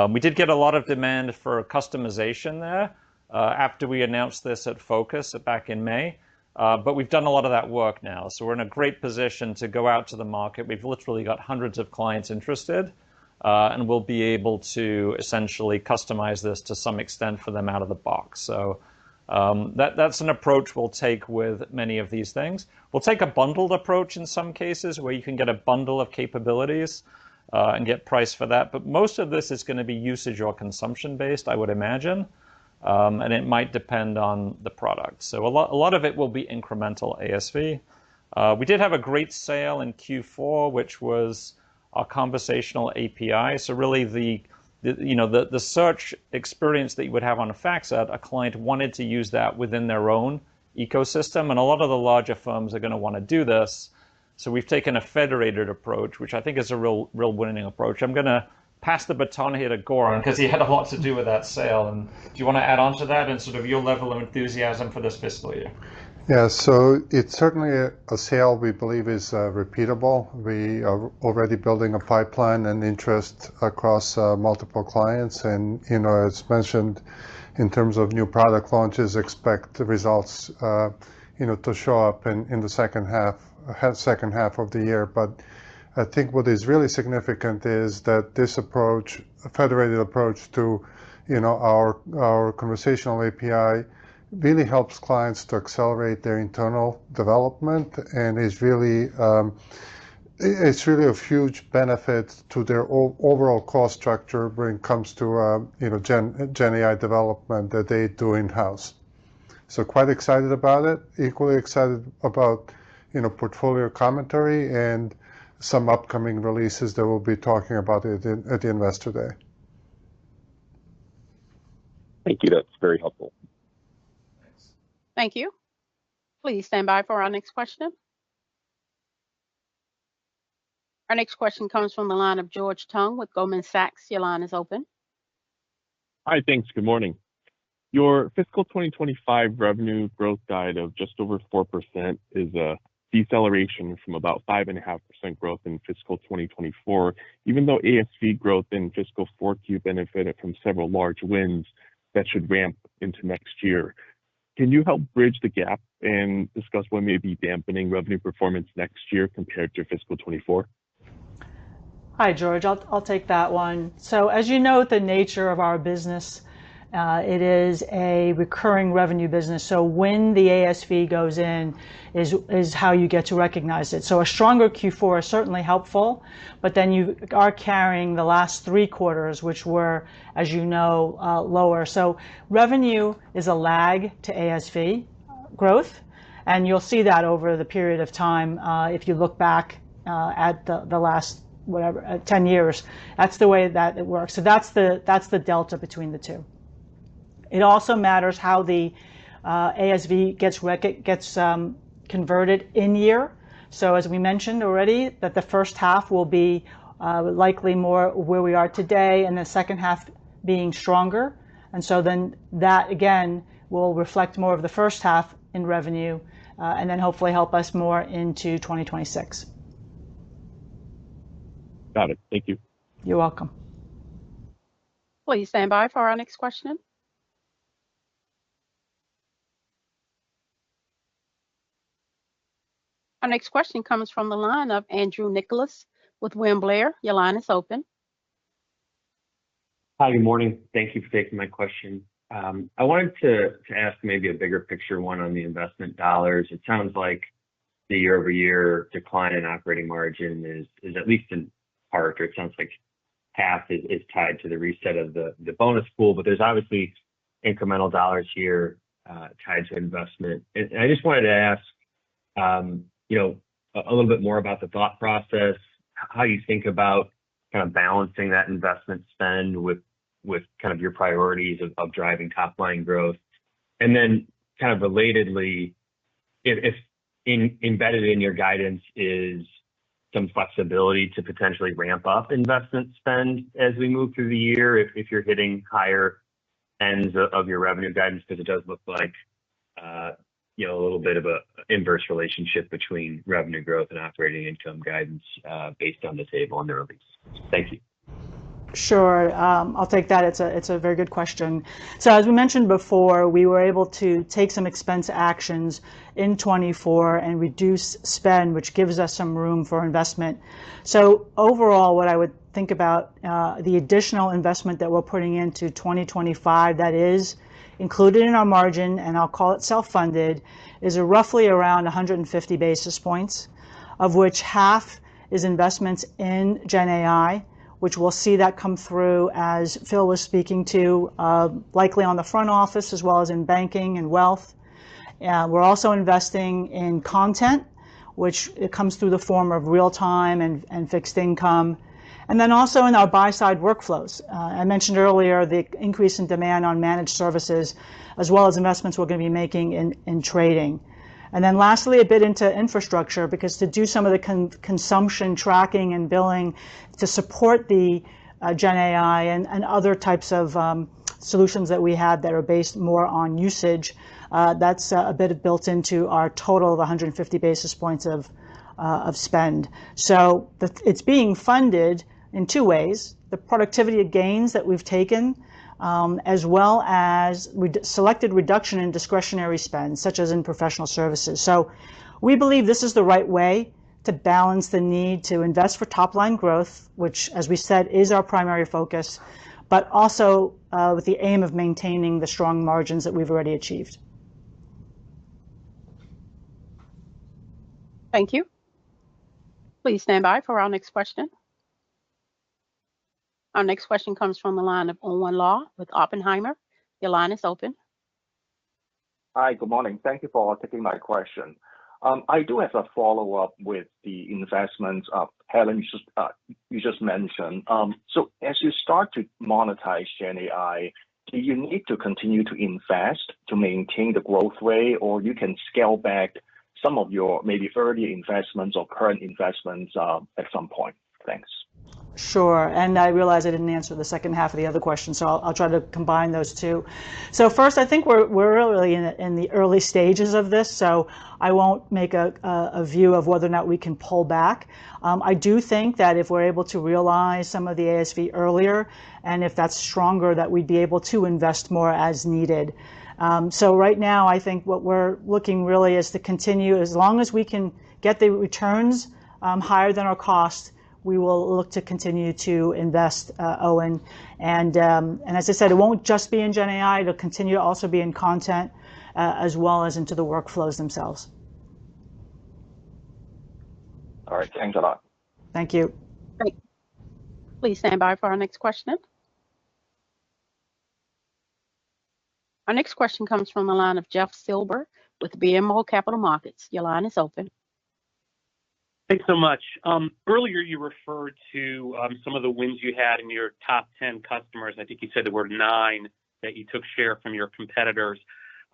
We did get a lot of demand for customization there after we announced this at Focus back in May. But we've done a lot of that work now. So we're in a great position to go out to the market. We've literally got hundreds of clients interested, and we'll be able to essentially customize this to some extent for them out of the box. So that's an approach we'll take with many of these things. We'll take a bundled approach in some cases where you can get a bundle of capabilities and get price for that. But most of this is going to be usage or consumption based, I would imagine. And it might depend on the product. So a lot of it will be incremental ASV. We did have a great sale in Q4, which was our conversational API. So really the search experience that you would have on a FactSet, a client wanted to use that within their own ecosystem. And a lot of the larger firms are going to want to do this. So we've taken a federated approach, which I think is a real winning approach. I'm going to pass the baton here to Goran because he had a lot to do with that sale. And do you want to add on to that and sort of your level of enthusiasm for this fiscal year? Yeah, so it's certainly a sale we believe is repeatable. We are already building a pipeline and interest across multiple clients. And, as mentioned, in terms of new product launches, expect the results, to show up in the second half of the year. But I think what is really significant is that this approach, a federated approach to, our conversational API, really helps clients to accelerate their internal development, and is really it's really of huge benefit to their overall cost structure when it comes to Gen AI development that they do in house. So quite excited about it. Equally excited about portfolio commentary and some upcoming releases that we'll be talking about at the Investor Day. Thank you. That's very helpful. Thank you. Please stand by for our next question. Our next question comes from the line of George Tong with Goldman Sachs. Your line is open. Hi, thanks. Good morning. Your fiscal 2025 revenue growth guide of just over 4% is a deceleration from about 5.5% growth in fiscal 2024, even though ASV growth in fiscal 4Q benefited from several large wins that should ramp into next year. Can you help bridge the gap and discuss what may be dampening revenue performance next year compared to fiscal 24? Hi, George. I'll take that one. So as you know, the nature of our business, it is a recurring revenue business. So when the ASV goes in is how you get to recognize it. So a stronger Q4 is certainly helpful, but then you are carrying the last 3 quarters, which were, as you know, lower. So revenue is a lag to ASV growth, and you'll see that over the period of time. If you look back at the last 10 years, that's the way that it works. So that's the delta between the two. It also matters how the ASV gets converted in year. So as we mentioned already, that the first half will be likely more where we are today, and the second half being stronger. And so then that again will reflect more of the first half in revenue, and then hopefully help us more into 2026. Got it. Thank you. You're welcome. Please stand by for our next question. Our next question comes from the line of Andrew Nicholas with William Blair. Your line is open. Hi, good morning. Thank you for taking my question. I wanted to ask maybe a bigger picture one on the investment dollars. It sounds like the year-over-year decline in operating margin is at least in part, or it sounds like half is tied to the reset of the bonus pool, but there's obviously incremental dollars here tied to investment. And I just wanted to ask, a little bit more about the thought process, how you think about kind of balancing that investment spend with kind of your priorities of driving top line growth. And then kind of relatedly, if embedded in your guidance is some flexibility to potentially ramp up investment spend as we move through the year, if you're hitting higher ends of your revenue guidance, because it does look like a little bit of a inverse relationship between revenue growth and operating income guidance based on the table and the release. Thank you. Sure, I'll take that. It's a very good question. So as we mentioned before, we were able to take some expense actions in 24 and reduce spend, which gives us some room for investment. So overall, what I would think about the additional investment that we're putting into 2025 that is included in our margin, and I'll call it self-funded, is roughly around 150 basis points, of which half is investments in Gen AI, which we'll see that come through, as Phil was speaking to, likely on the front office as well as in banking and wealth. We're also investing in content, which it comes through the form of real-time and fixed income. And then also in our buy-side workflows. I mentioned earlier the increase in demand on managed services, as well as investments we're going to be making in trading. And then lastly, a bit into infrastructure, because to do some of the consumption tracking and billing to support the Gen AI and other types of solutions that we have that are based more on usage, that's a bit built into our total of 150 basis points of spend. So it's being funded in two ways: the productivity gains that we've taken, as well as selected reduction in discretionary spend, such as in professional services. So we believe this is the right way to balance the need to invest for top-line growth, which, as we said, is our primary focus, but also with the aim of maintaining the strong margins that we've already achieved. Thank you. Please stand by for our next question. Our next question comes from the line of Owen Lau with Oppenheimer. Your line is open. Hi, good morning. Thank you for taking my question. I do have a follow-up with the investments, Helen, you just mentioned. So as you start to monetize Gen AI, do you need to continue to invest to maintain the growth rate, or you can scale back some of your maybe early investments or current investments at some point? Thanks. Sure, and I realize I didn't answer the second half of the other question, so I'll try to combine those two. So first, I think we're really in the early stages of this, so I won't make a view of whether or not we can pull back. I do think that if we're able to realize some of the ASV earlier, and if that's stronger, that we'd be able to invest more as needed. So right now, I think what we're looking really is to continue, as long as we can get the returns higher than our cost, we will look to continue to invest, Owen. And as I said, it won't just be in Gen AI, it'll continue to also be in content, as well as into the workflows themselves. All right, thanks a lot. Thank you. Great. Please stand by for our next question. Our next question comes from the line of Jeff Silber with BMO Capital Markets. Your line is open. Thanks so much. Earlier, you referred to some of the wins you had in your top 10 customers. I think you said there were 9 that you took share from your competitors.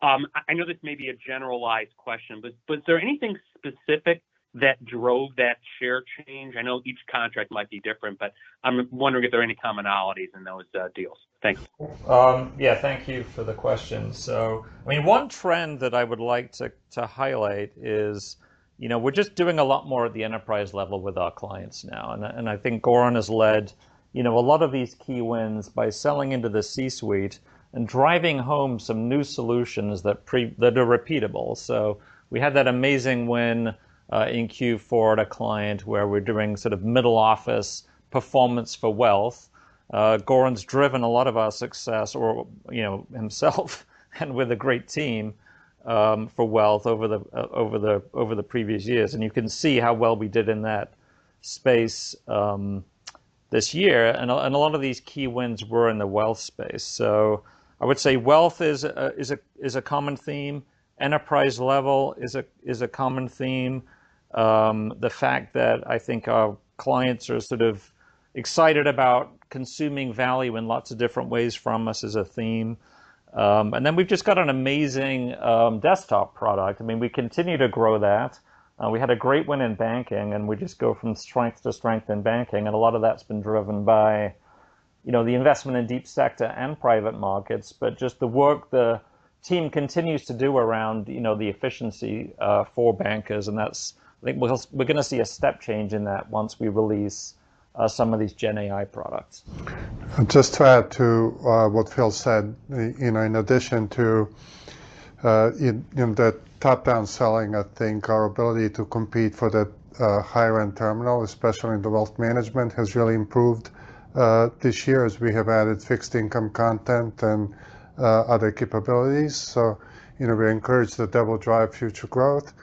I know this may be a generalized question, but is there anything specific that drove that share change? I know each contract might be different, but I'm wondering if there are any commonalities in those deals. Thanks. Yeah, thank you for the question. So, I mean, one trend that I would like to highlight is, we're just doing a lot more at the enterprise level with our clients now. And I think Goran has led, a lot of these key wins by selling into the C-suite and driving home some new solutions that are repeatable. So we had that amazing win in Q4 at a client where we're doing sort of middle office performance for wealth. Goran's driven a lot of our success, or himself, and with a great team for wealth over the previous years, and you can see how well we did in that space this year. And a lot of these key wins were in the wealth space. So I would say wealth is a common theme. Enterprise level is a common theme. The fact that I think our clients are sort of excited about consuming value in lots of different ways from us is a theme. And then we've just got an amazing desktop product. I mean, we continue to grow that. We had a great win in banking, and we just go from strength to strength in banking. And a lot of that's been driven by, the investment in deep sector and private markets, but just the work the team continues to do around, the efficiency for bankers. And that's, I think we're going to see a step change in that once we release some of these Gen AI products. Just to add to what Phil said, in addition to in that top-down selling, I think our ability to compete for that higher-end terminal, especially in the wealth management, has really improved this year as we have added fixed income content and other capabilities. So, we're encouraged that will drive future growth.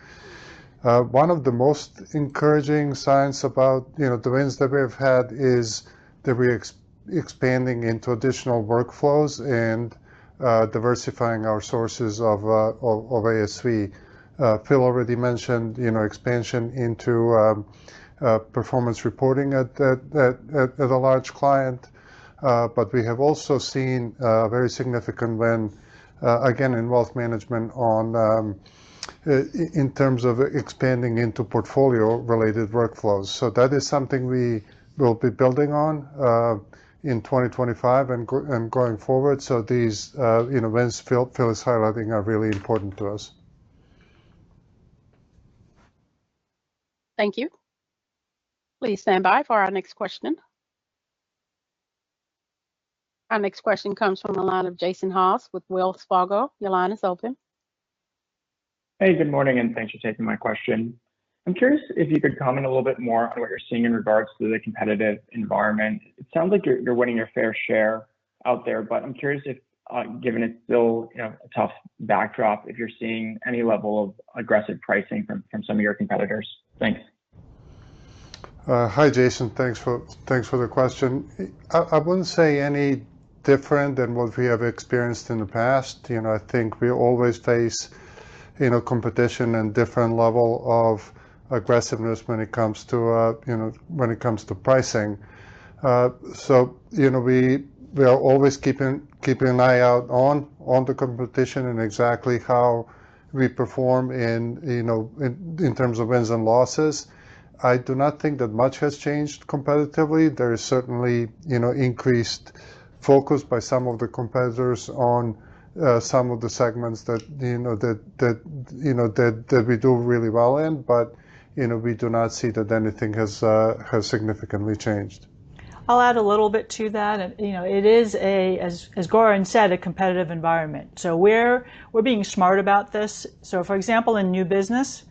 One of the most encouraging signs about the wins that we've had is that we're expanding into additional workflows and diversifying our sources of ASV. Phil already mentioned expansion into performance reporting at a large client, but we have also seen a very significant win again in wealth management on in terms of expanding into portfolio-related workflows. So that is something we will be building on in 2025 and going forward. So these wins Phil is highlighting are really important to us. Thank you. Please stand by for our next question. Our next question comes from the line of Jason Haas with Wells Fargo. Your line is open. Hey, good morning, and thanks for taking my question. I'm curious if you could comment a little bit more on what you're seeing in regards to the competitive environment. It sounds like you're winning your fair share out there, but I'm curious if, given it's still a tough backdrop, if you're seeing any level of aggressive pricing from some of your competitors. Thanks. Hi, Jason. Thanks for the question. I wouldn't say any different than what we have experienced in the past. I think we always face competition and different level of aggressiveness when it comes to pricing. So we are always keeping an eye out on the competition and exactly how we perform in terms of wins and losses. I do not think that much has changed competitively. There is certainly increased focus by some of the competitors on some of the segments that we do really well in, but we do not see that anything has significantly changed. I'll add a little bit to that. It is as Goran said, a competitive environment. So we're being smart about this. So for example, in new business,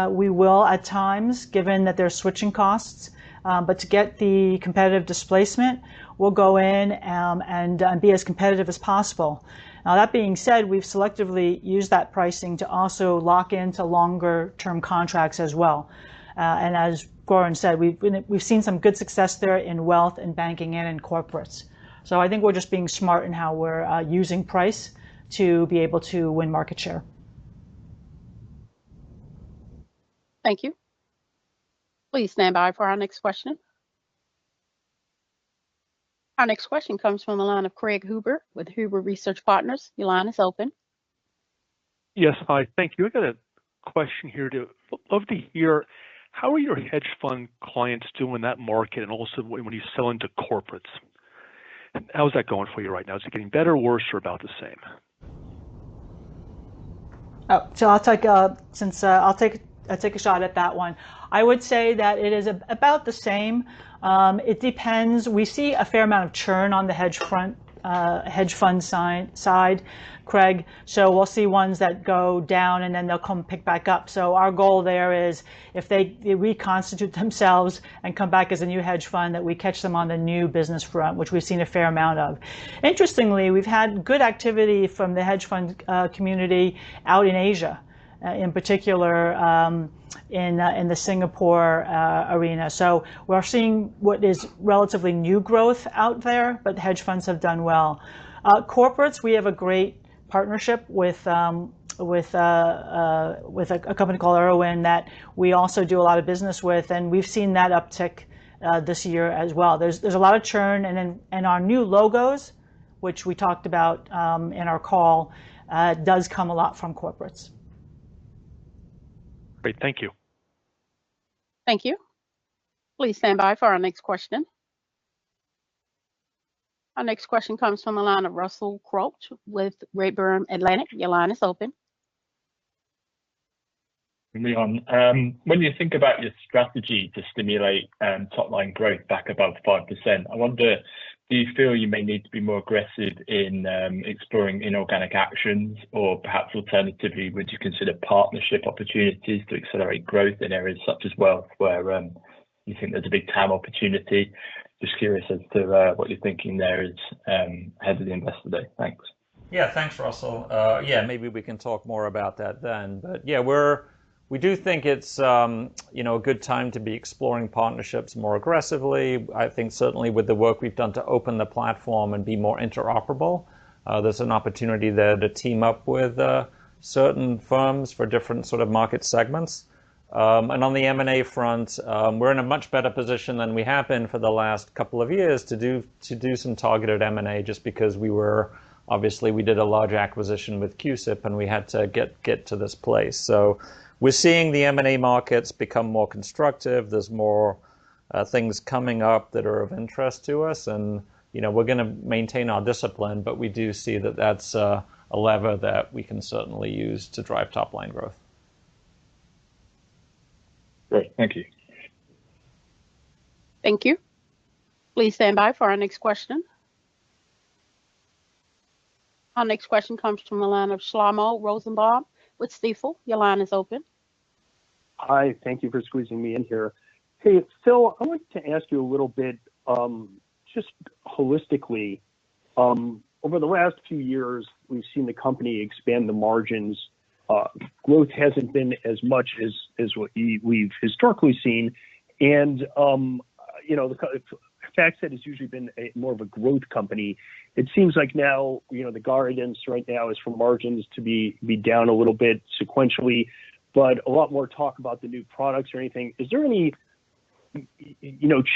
we will at times, given that there's switching costs, but to get the competitive displacement, we'll go in and be as competitive as possible. Now, that being said, we've selectively used that pricing to also lock into longer term contracts as well. And as Goran said, we've seen some good success there in wealth and banking and in corporates. So I think we're just being smart in how we're using price to be able to win market share. Thank you. Please stand by for our next question. Our next question comes from the line of Craig Huber with Huber Research Partners. Your line is open. Yes, hi, thank you. I got a question here. Love to hear, how are your hedge fund clients doing in that market, and also when you sell into corporates? How's that going for you right now? Is it getting better, worse, or about the same? Oh, so I'll take a shot at that one. I would say that it is about the same. It depends. We see a fair amount of churn on the hedge fund side, Craig. So we'll see ones that go down and then they'll come pick back up. So our goal there is if they reconstitute themselves and come back as a new hedge fund, that we catch them on the new business front, which we've seen a fair amount of. Interestingly, we've had good activity from the hedge fund community out in Asia. In particular, in the Singapore arena. So we're seeing what is relatively new growth out there, but hedge funds have done well. Corporates, we have a great partnership with a company called Irwin that we also do a lot of business with, and we've seen that uptick this year as well. There's a lot of churn, and our new logos, which we talked about in our call, does come a lot from corporates. Great, thank you. Thank you. Please stand by for our next question. Our next question comes from the line of Russell Quelch with Redburn Atlantic. Your line is open. Leon. When you think about your strategy to stimulate top line growth back above 5%, I wonder, do you feel you may need to be more aggressive in exploring inorganic actions, or perhaps alternatively, would you consider partnership opportunities to accelerate growth in areas such as wealth where you think there's a big TAM opportunity? Just curious as to what you're thinking there is ahead of the Investor Day. Thanks. Yeah, thanks, Russell. Yeah, maybe we can talk more about that then. But yeah, we do think it's a good time to be exploring partnerships more aggressively. I think certainly with the work we've done to open the platform and be more interoperable, there's an opportunity there to team up with certain firms for different sort of market segments. And on the M&A front, we're in a much better position than we have been for the last couple of years to do some targeted M&A, just because we did a large acquisition with QSIP and we had to get to this place. So we're seeing the M&A markets become more constructive. There's more things coming up that are of interest to us, and we're going to maintain our discipline, but we do see that that's a lever that we can certainly use to drive top line growth. Great, thank you. Thank you. Please stand by for our next question. Our next question comes from the line of Shlomo Rosenbaum with Stifel. Your line is open. Hi, thank you for squeezing me in here. Hey, Phil, I wanted to ask you a little bit, just holistically. Over the last few years, we've seen the company expand the margins. Growth hasn't been as much as what we've historically seen, and the FactSet has usually been more of a growth company. It seems like now, the guidance right now is for margins to be down a little bit sequentially, but a lot more talk about the new products or anything. Is there any,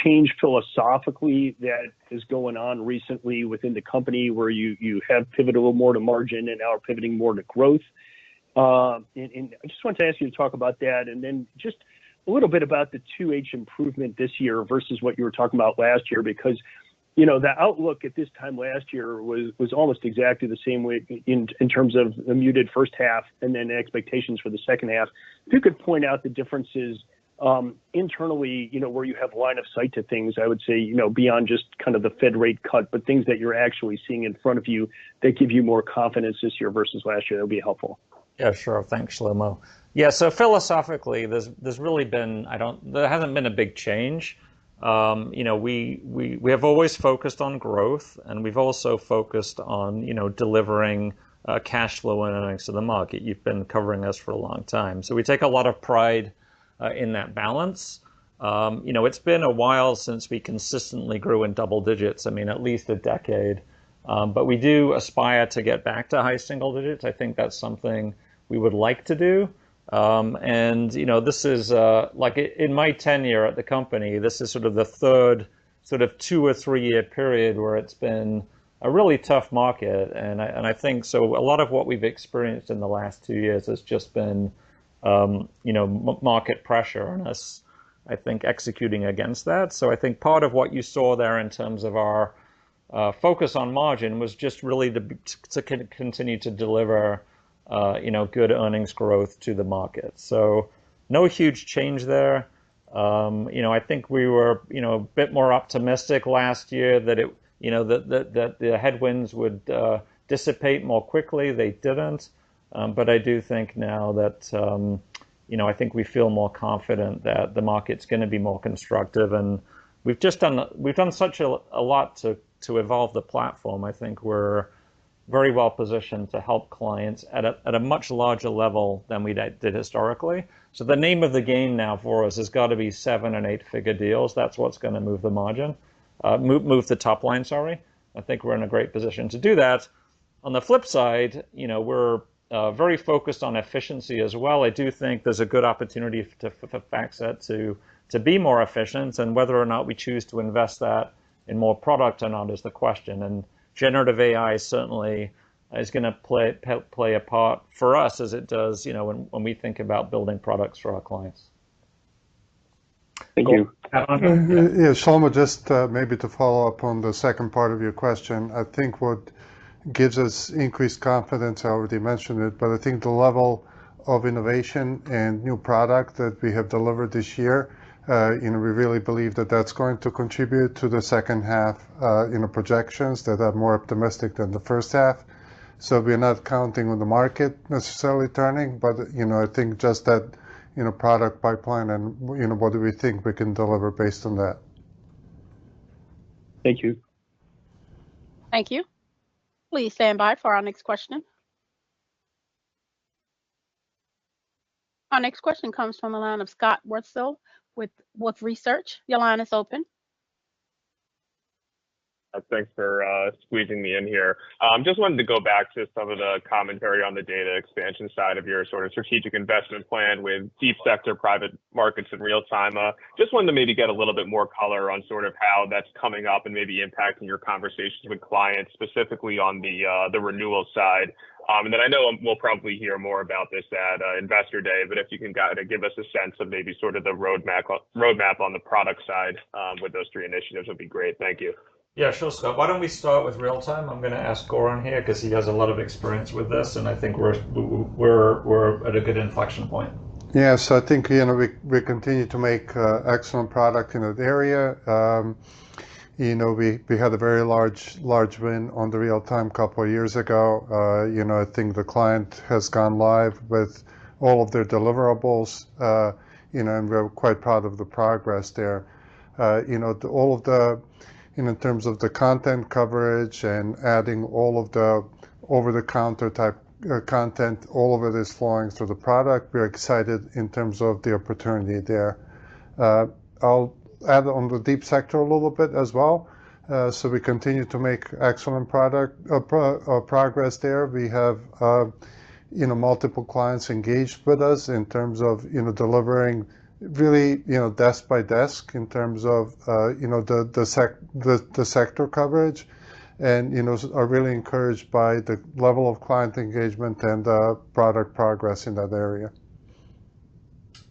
change philosophically that is going on recently within the company where you have pivoted a little more to margin and now are pivoting more to growth? And I just wanted to ask you to talk about that, and then just a little bit about the 2H improvement this year versus what you were talking about last year, because the outlook at this time last year was almost exactly the same way in terms of the muted first half and then expectations for the second half. If you could point out the differences internally, where you have line of sight to things, I would say, beyond just kind of the Fed rate cut, but things that you're actually seeing in front of you that give you more confidence this year versus last year, that would be helpful. Yeah, sure. Thanks, Shlomo. Yeah, so philosophically, there's really been, there hasn't been a big change. We have always focused on growth, and we've also focused on, delivering cash flow and earnings to the market. You've been covering us for a long time. So we take a lot of pride in that balance. It's been a while since we consistently grew in double digits, at least a decade. But we do aspire to get back to high single digits. I think that's something we would like to do. This is like in my tenure at the company, this is sort of the third sort of 2 or 3 year period where it's been a really tough market. And I think so a lot of what we've experienced in the last 2 years has just been, market pressure on us, I think, executing against that. So I think part of what you saw there in terms of our focus on margin was just really to continue to deliver good earnings growth to the market. So no huge change there. I think we were, a bit more optimistic last year that that the headwinds would dissipate more quickly. They didn't. But I do think now that, I think we feel more confident that the market's going to be more constructive, and we've done such a lot to evolve the platform. I think we're very well positioned to help clients at a much larger level than we did historically. So the name of the game now for us has got to be 7- and 8-figure deals. That's what's going to move the margin, move the top line. Sorry, I think we're in a great position to do that. On the flip side, we're very focused on efficiency as well. I do think there's a good opportunity for FactSet to be more efficient, and whether or not we choose to invest that in more product or not is the question. And generative AI certainly is going to play a part for us, as it does, when we think about building products for our clients. Thank you. Yeah, Shlomo, just maybe to follow up on the second part of your question, I think what gives us increased confidence, I already mentioned it, but I think the level of innovation and new product that we have delivered this year, we really believe that that's going to contribute to the second half, projections that are more optimistic than the first half. So we're not counting on the market necessarily turning, but, I think just that, product pipeline and, what do we think we can deliver based on that. Thank you. Thank you. Please stand by for our next question. Our next question comes from the line of Scott Wurtzel with Wolfe Research. Your line is open. Thanks for squeezing me in here. Just wanted to go back to some of the commentary on the data expansion side of your sort of strategic investment plan with deep sector, private markets, and real time. Just wanted to maybe get a little bit more color on sort of how that's coming up and maybe impacting your conversations with clients, specifically on the renewal side. And then I know we'll probably hear more about this at Investor Day, but if you can kind of give us a sense of maybe sort of the roadmap on the product side with those three initiatives would be great. Thank you. Yeah, sure, Scott. Why don't we start with real time? I'm going to ask Goran here because he has a lot of experience with this, and I think we're at a good inflection point. Yeah, so I think we continue to make excellent product in that area. We had a very large win on the real time a couple of years ago. I think the client has gone live with all of their deliverables. And we're quite proud of the progress there. All of the in terms of the content coverage and adding all of the over-the-counter type content, all of it is flowing through the product. We're excited in terms of the opportunity there. I'll add on the deep sector a little bit as well. So we continue to make excellent progress there. We have multiple clients engaged with us in terms of delivering really desk by desk in terms of the sector coverage, and are really encouraged by the level of client engagement and product progress in that area.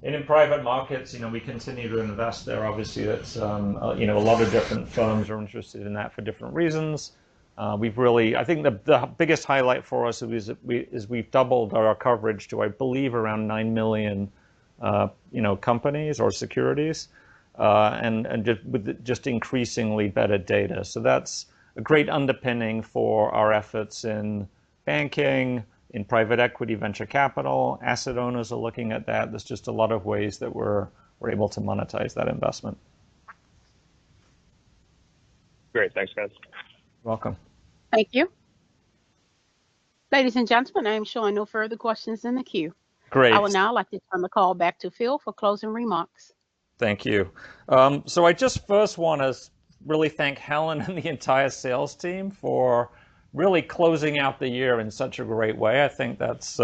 And in private markets, we continue to invest there. Obviously, that's a lot of different firms are interested in that for different reasons. I think the biggest highlight for us is we've doubled our coverage to, I believe, around 9 million companies or securities, and just increasingly better data. So that's a great underpinning for our efforts in banking, in private equity, venture capital. Asset owners are looking at that. There's just a lot of ways that we're able to monetize that investment. Great. Thanks, guys. Welcome. Thank you. Ladies and gentlemen, I am showing no further questions in the queue. Great. I would now like to turn the call back to Phil for closing remarks. Thank you. So I just first want to really thank Helen and the entire sales team for really closing out the year in such a great way. I think that's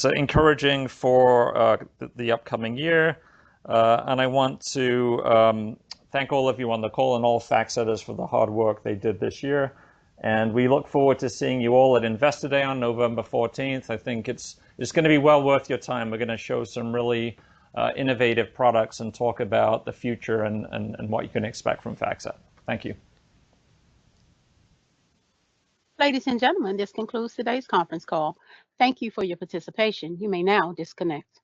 encouraging for the upcoming year. And I want to thank all of you on the call and all FactSetters for the hard work they did this year. And we look forward to seeing you all at Investor Day on November 14th. I think it's going to be well worth your time. We're going to show some really innovative products and talk about the future and what you can expect from FactSet. Thank you. Ladies and gentlemen, this concludes today's conference call. Thank you for your participation. You may now disconnect.